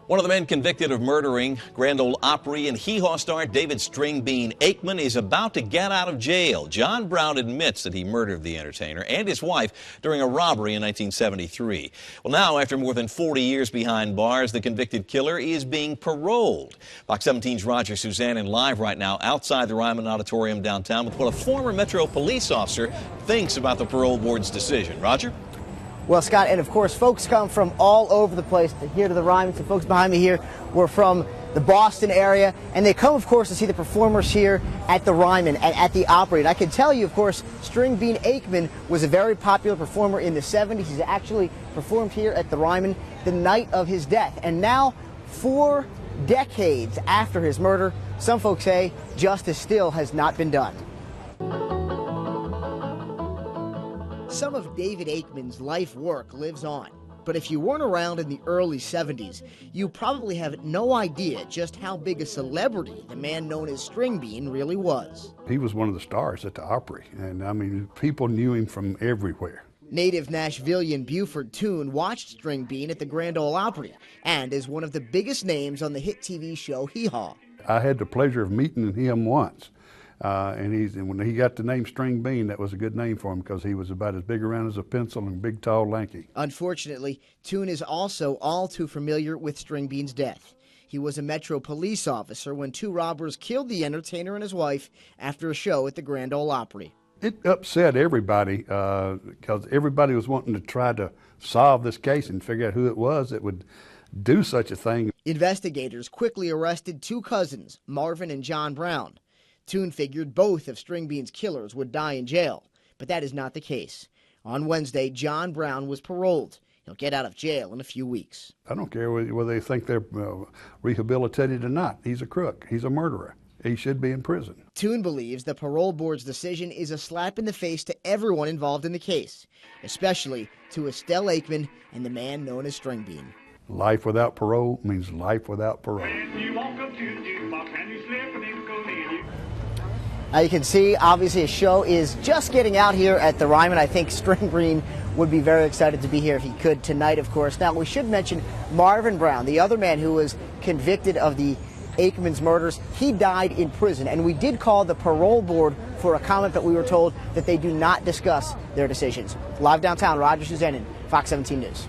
One of the men convicted of murdering Grand Ole Opry and Hee Haw star David Stringbean Akeman is about to get out of jail. John Brown admits that he murdered the entertainer and his wife during a robbery in 1973. Well, now, after more than 40 years behind bars, the convicted killer is being paroled. Fox 17's Roger Suzanne live right now outside the Ryman Auditorium downtown with what a former Metro police officer thinks about the parole board's decision. Roger? Well, Scott, and of course, folks come from all over the place here to the Ryman. The folks behind me here were from the Boston area, and they come, of course, to see the performers here at the Ryman and at the Opry. And I can tell you, of course, Stringbean Akeman was a very popular performer in the 70s. He's actually performed here at the Ryman the night of his death. And now, 4 decades after his murder, some folks say justice still has not been done. Some of David Akeman's life work lives on, but if you weren't around in the early 70s, you probably have no idea just how big a celebrity the man known as Stringbean really was. He was one of the stars at the Opry, and I mean, people knew him from everywhere. Native Nashvilleian Buford Toon watched Stringbean at the Grand Ole Opry and is one of the biggest names on the hit TV show Hee Haw. I had the pleasure of meeting him once. And when he got the name Stringbean, that was a good name for him because he was about as big around as a pencil and big, tall, lanky. Unfortunately, Toon is also all too familiar with Stringbean's death. He was a Metro police officer when 2 robbers killed the entertainer and his wife after a show at the Grand Ole Opry. It upset everybody because everybody was wanting to try to solve this case and figure out who it was that would do such a thing. Investigators quickly arrested 2 cousins, Marvin and John Brown. Toon figured both of Stringbean's killers would die in jail, but that is not the case. On Wednesday, John Brown was paroled. He'll get out of jail in a few weeks. I don't care whether they think they're rehabilitated or not. He's a crook. He's a murderer. He should be in prison. Toon believes the parole board's decision is a slap in the face to everyone involved in the case, especially to Estelle Akeman and the man known as Stringbean. Life without parole means life without parole. Now you can see, obviously, a show is just getting out here at the Ryman. I think Stringbean would be very excited to be here if he could tonight, of course. Now, we should mention Marvin Brown, the other man who was convicted of the Akeman's murders. He died in prison, and we did call the parole board for a comment, but we were told that they do not discuss their decisions. Live downtown, Roger Suzanne, Fox 17 News.